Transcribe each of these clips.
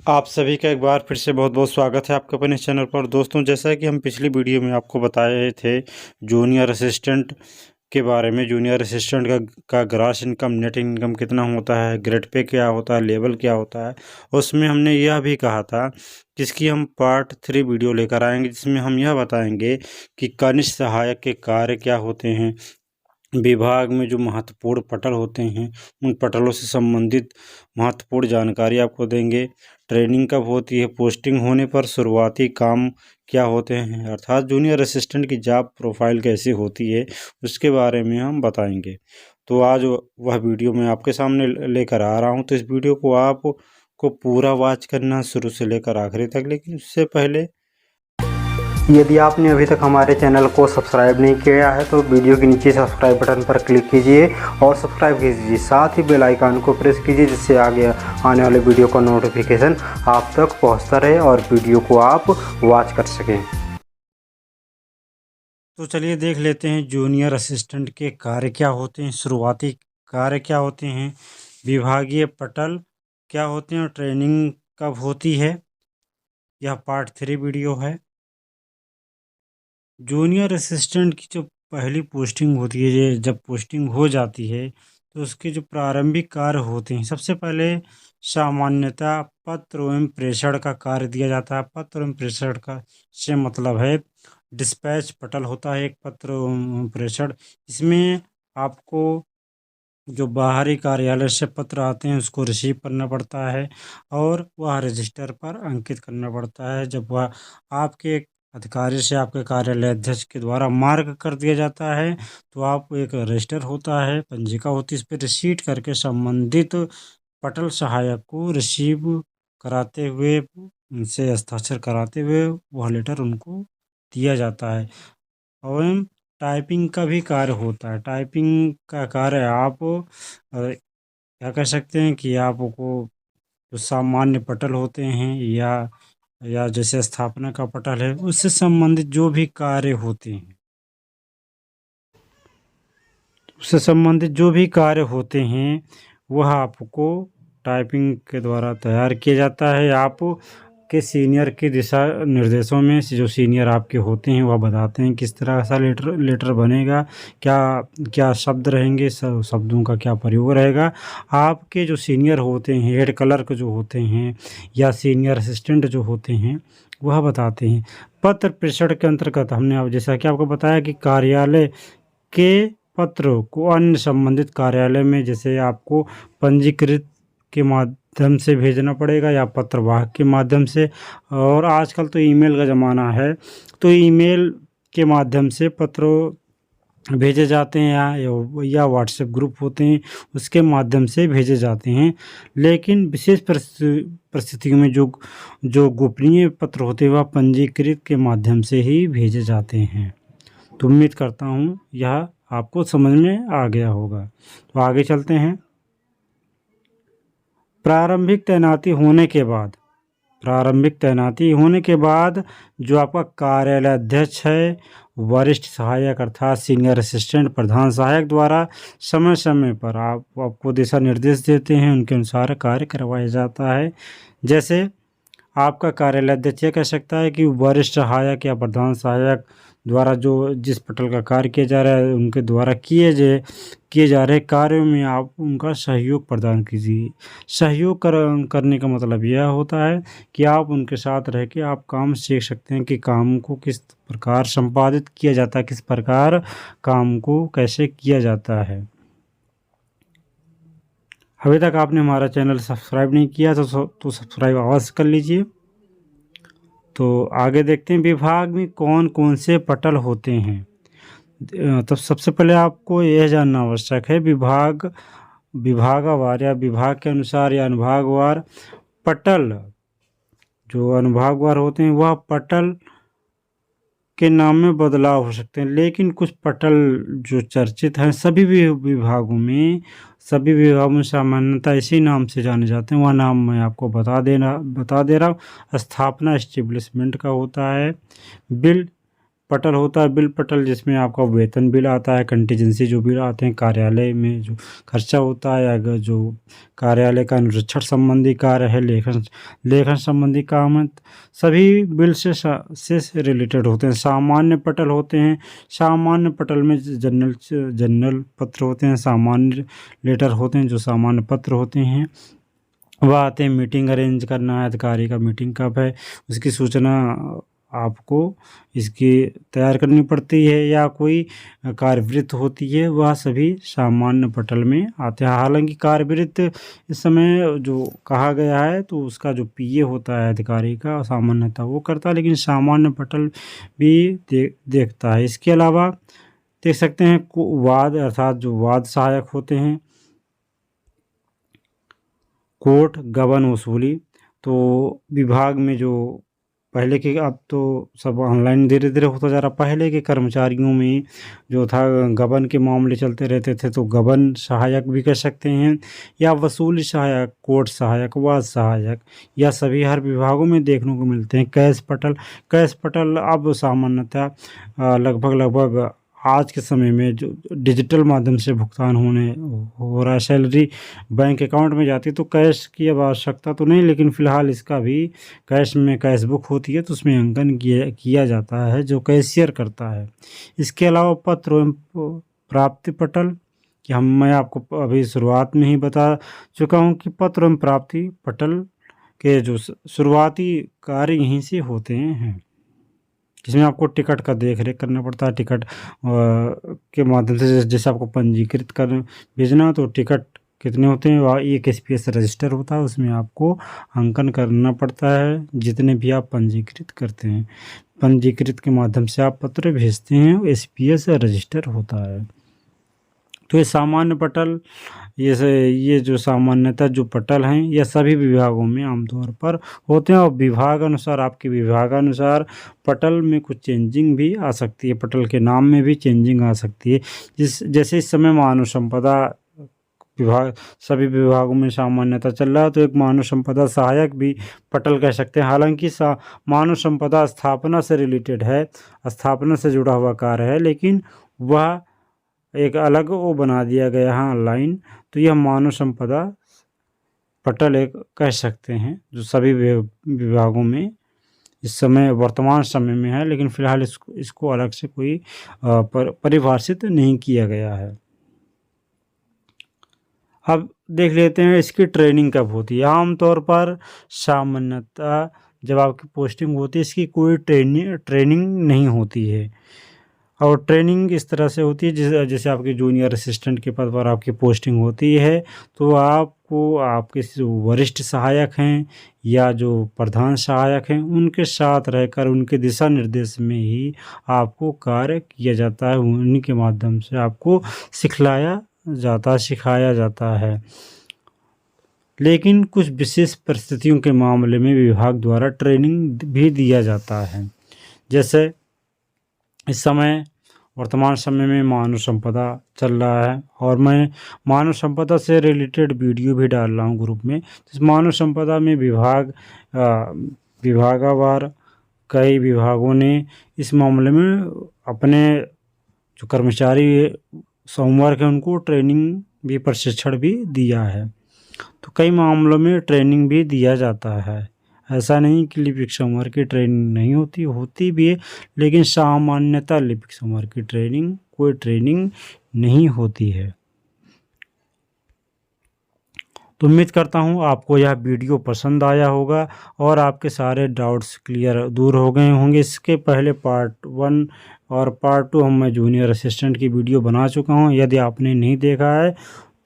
आप सभी का एक बार फिर से बहुत बहुत स्वागत है आपके अपने इस चैनल पर। दोस्तों, जैसा कि हम पिछली वीडियो में आपको बताए थे जूनियर असिस्टेंट के बारे में। जूनियर असिस्टेंट का ग्रॉस इनकम, नेट इनकम कितना होता है, ग्रेड पे क्या होता है, लेवल क्या होता है। उसमें हमने यह भी कहा था कि इसकी हम पार्ट 3 वीडियो लेकर आएंगे, जिसमें हम यह बताएंगे कि कनिष्ठ सहायक के कार्य क्या होते हैं, विभाग में जो महत्वपूर्ण पटल होते हैं उन पटलों से संबंधित महत्वपूर्ण जानकारी आपको देंगे। ट्रेनिंग कब होती है, पोस्टिंग होने पर शुरुआती काम क्या होते हैं, अर्थात जूनियर असिस्टेंट की जॉब प्रोफाइल कैसी होती है, उसके बारे में हम बताएंगे। तो आज वह वीडियो मैं आपके सामने लेकर आ रहा हूं। तो इस वीडियो को आपको पूरा वॉच करना शुरू से लेकर आखिरी तक। लेकिन उससे पहले यदि आपने अभी तक हमारे चैनल को सब्सक्राइब नहीं किया है तो वीडियो के नीचे सब्सक्राइब बटन पर क्लिक कीजिए और सब्सक्राइब कीजिए, साथ ही बेल आइकन को प्रेस कीजिए, जिससे आगे आने वाले वीडियो का नोटिफिकेशन आप तक पहुंचता रहे और वीडियो को आप वॉच कर सकें। तो चलिए देख लेते हैं जूनियर असिस्टेंट के कार्य क्या होते हैं, शुरुआती कार्य क्या होते हैं, विभागीय पटल क्या होते हैं और ट्रेनिंग कब होती है। यह पार्ट 3 वीडियो है। जूनियर असिस्टेंट की जो पहली पोस्टिंग होती है, ये जब पोस्टिंग हो जाती है तो उसके जो प्रारंभिक कार्य होते हैं, सबसे पहले सामान्यतः पत्र एवं प्रेषण का कार्य दिया जाता है। पत्र एवं प्रेषण का से मतलब है डिस्पैच पटल होता है, एक पत्र एवं प्रेषण। इसमें आपको जो बाहरी कार्यालय से पत्र आते हैं उसको रिसीव करना पड़ता है और वह रजिस्टर पर अंकित करना पड़ता है। जब वह आपके अधिकारी से, आपके कार्यालय अध्यक्ष के द्वारा मार्क कर दिया जाता है तो आप एक रजिस्टर होता है, पंजिका होती है, इस पर रिसीट करके संबंधित पटल सहायक को रिसीव कराते हुए, उनसे हस्ताक्षर कराते हुए वह लेटर उनको दिया जाता है। और टाइपिंग का भी कार्य होता है। टाइपिंग का कार्य आप क्या कह सकते हैं कि आपको जो सामान्य पटल होते हैं या जैसे स्थापना का पटल है, उससे संबंधित जो भी कार्य होते हैं, उससे संबंधित जो भी कार्य होते हैं वह आपको टाइपिंग के द्वारा तैयार किया जाता है। आप के सीनियर के दिशा निर्देशों में जो सीनियर आपके होते हैं वह बताते हैं किस तरह सा लेटर बनेगा, क्या क्या शब्द रहेंगे, शब्दों का क्या प्रयोग रहेगा। आपके जो सीनियर होते हैं, हेड क्लर्क जो होते हैं या सीनियर असिस्टेंट जो होते हैं, वह बताते हैं। पत्र प्रेषण के अंतर्गत हमने अब जैसा कि आपको बताया कि कार्यालय के पत्र को अन्य संबंधित कार्यालय में, जैसे आपको पंजीकृत के माध्यम से भेजना पड़ेगा या पत्रवाहक के माध्यम से, और आजकल तो ईमेल का ज़माना है तो ईमेल के माध्यम से पत्र भेजे जाते हैं या व्हाट्सएप ग्रुप होते हैं उसके माध्यम से भेजे जाते हैं। लेकिन विशेष परिस्थितियों में जो जो गोपनीय पत्र होते हैं वह पंजीकृत के माध्यम से ही भेजे जाते हैं। तो उम्मीद करता हूँ यह आपको समझ में आ गया होगा। तो आगे चलते हैं। प्रारंभिक तैनाती होने के बाद जो आपका कार्यालय अध्यक्ष है, वरिष्ठ सहायक अर्थात सीनियर असिस्टेंट, प्रधान सहायक द्वारा समय समय पर आपको दिशा निर्देश देते हैं, उनके अनुसार कार्य करवाया जाता है। जैसे आपका कार्यालय अध्यक्ष यह कह सकता है कि वरिष्ठ सहायक या प्रधान सहायक द्वारा जो जिस पटल का कार्य किया जा रहा है, उनके द्वारा किए जा रहे कार्यों में आप उनका सहयोग प्रदान कीजिए। सहयोग करने का मतलब यह होता है कि आप उनके साथ रह के आप काम सीख सकते हैं कि काम को किस प्रकार संपादित किया जाता है, किस प्रकार काम को कैसे किया जाता है। अभी तक आपने हमारा चैनल सब्सक्राइब नहीं किया तो सब्सक्राइब अवश्य कर लीजिए। तो आगे देखते हैं विभाग में कौन कौन से पटल होते हैं। तो सबसे पहले आपको यह जानना आवश्यक है विभागवार या विभाग के अनुसार या अनुभागवार पटल, जो अनुभागवार होते हैं वह पटल के नाम में बदलाव हो सकते हैं। लेकिन कुछ पटल जो चर्चित हैं सभी विभागों में सामान्यतः इसी नाम से जाने जाते हैं। वह नाम मैं आपको बता दे रहा हूँ। स्थापना एस्टेब्लिशमेंट का होता है, बिल पटल होता है बिल पटल, जिसमें आपका वेतन बिल आता है, कंटीजेंसी जो बिल आते हैं, कार्यालय में जो खर्चा होता है, अगर जो कार्यालय का अनुरक्षण संबंधी कार्य है, लेखन लेखन संबंधी काम है, सभी बिल से रिलेटेड होते हैं। सामान्य पटल होते हैं, सामान्य पटल में जनरल पत्र होते हैं, सामान्य लेटर होते हैं, जो सामान्य पत्र होते हैं वह आते हैं। मीटिंग अरेंज करना है, अधिकारी का मीटिंग कब है उसकी सूचना आपको इसकी तैयार करनी पड़ती है, या कोई कार्यवृत्त होती है, वह सभी सामान्य पटल में आते हैं। हालांकि कार्यवृत्त इस समय जो कहा गया है तो उसका जो पीए होता है अधिकारी का सामान्यतः वो करता है, लेकिन सामान्य पटल भी देखता है। इसके अलावा देख सकते हैं वाद, अर्थात जो वाद सहायक होते हैं, कोर्ट गबन वसूली। तो विभाग में जो पहले के, अब तो सब ऑनलाइन धीरे धीरे होता जा रहा, पहले के कर्मचारियों में जो था गबन के मामले चलते रहते थे, तो गबन सहायक भी कह सकते हैं, या वसूली सहायक, कोर्ट सहायक, वाद सहायक, या सभी हर विभागों में देखने को मिलते हैं। कैश पटल अब सामान्यतः लगभग आज के समय में जो डिजिटल माध्यम से भुगतान हो रहा है, सैलरी बैंक अकाउंट में जाती है, तो कैश की अब आवश्यकता तो नहीं, लेकिन फ़िलहाल इसका भी कैश में कैश बुक होती है तो उसमें अंकन किया जाता है, जो कैशियर करता है। इसके अलावा पत्र एवं प्राप्ति पटल, कि मैं आपको अभी शुरुआत में ही बता चुका हूँ कि पत्र एवं प्राप्ति पटल के जो शुरुआती कार्य यहीं से होते हैं, जिसमें आपको टिकट का देख रेख करना पड़ता है। टिकट के माध्यम से जैसे आपको पंजीकृत कर भेजना, तो टिकट कितने होते हैं, वह एक SPS रजिस्टर होता है, उसमें आपको अंकन करना पड़ता है जितने भी आप पंजीकृत करते हैं। पंजीकृत के माध्यम से आप पत्र भेजते हैं, SPS रजिस्टर होता है। तो ये सामान्य पटल, ये जो सामान्यतः जो पटल हैं, यह सभी विभागों में आमतौर पर होते हैं, और विभाग अनुसार, आपके विभागानुसार पटल में कुछ चेंजिंग भी आ सकती है, पटल के नाम में भी चेंजिंग आ सकती है। जैसे इस समय मानव संपदा विभाग सभी विभागों में सामान्यतः चल रहा है, तो एक मानव संपदा सहायक भी पटल कह सकते हैं। हालांकि मानव संपदा स्थापना से रिलेटेड है, स्थापना से जुड़ा हुआ कार्य है, लेकिन वह एक अलग वो बना दिया गया है ऑनलाइन, तो यह मानव संपदा पटल एक कह सकते हैं, जो सभी विभागों में इस समय वर्तमान समय में है, लेकिन फ़िलहाल इसको अलग से कोई परिभाषित नहीं किया गया है। अब देख लेते हैं इसकी ट्रेनिंग कब होती है। आमतौर पर सामान्यतः जब आपकी पोस्टिंग होती है, इसकी कोई ट्रेनिंग नहीं होती है, और ट्रेनिंग इस तरह से होती है जैसे आपकी जूनियर असिस्टेंट के पद पर आपकी पोस्टिंग होती है, तो आपको आपके जो वरिष्ठ सहायक हैं या जो प्रधान सहायक हैं, उनके साथ रहकर उनके दिशा निर्देश में ही आपको कार्य किया जाता है, उन्हीं के माध्यम से आपको सिखाया जाता है। लेकिन कुछ विशेष परिस्थितियों के मामले में विभाग द्वारा ट्रेनिंग भी दिया जाता है। जैसे इस समय वर्तमान समय में मानव संपदा चल रहा है, और मैं मानव संपदा से रिलेटेड वीडियो भी डाल रहा हूँ ग्रुप में। इस मानव संपदा में विभागवार कई विभागों ने इस मामले में अपने जो कर्मचारी सोमवार के उनको ट्रेनिंग भी, प्रशिक्षण भी दिया है। तो कई मामलों में ट्रेनिंग भी दिया जाता है, ऐसा नहीं कि लिपिक संवर की ट्रेनिंग नहीं होती भी है, लेकिन सामान्यतः लिपिक संवर की कोई ट्रेनिंग नहीं होती है। तो उम्मीद करता हूँ आपको यह वीडियो पसंद आया होगा और आपके सारे डाउट्स दूर हो गए होंगे। इसके पहले पार्ट 1 और पार्ट 2 मैं जूनियर असिस्टेंट की वीडियो बना चुका हूँ। यदि आपने नहीं देखा है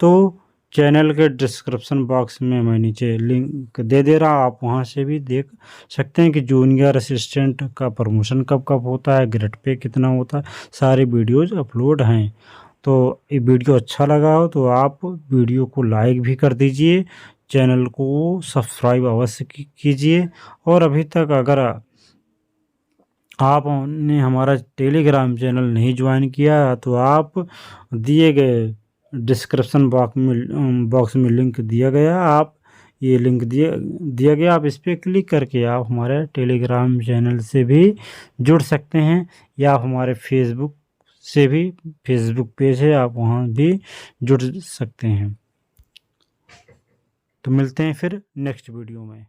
तो चैनल के डिस्क्रिप्शन बॉक्स में मैं नीचे लिंक दे रहा, आप वहां से भी देख सकते हैं कि जूनियर असिस्टेंट का प्रमोशन कब होता है, ग्रेड पे कितना होता है, सारे वीडियोज अपलोड हैं। तो ये वीडियो अच्छा लगा हो तो आप वीडियो को लाइक भी कर दीजिए, चैनल को सब्सक्राइब अवश्य कीजिए, और अभी तक अगर आपने हमारा टेलीग्राम चैनल नहीं ज्वाइन किया तो आप दिए गए डिस्क्रिप्शन बॉक्स में लिंक दिया गया, आप ये लिंक दिया गया, आप इस पर क्लिक करके आप हमारे टेलीग्राम चैनल से भी जुड़ सकते हैं, या आप हमारे फेसबुक पेज है, आप वहाँ भी जुड़ सकते हैं। तो मिलते हैं फिर नेक्स्ट वीडियो में।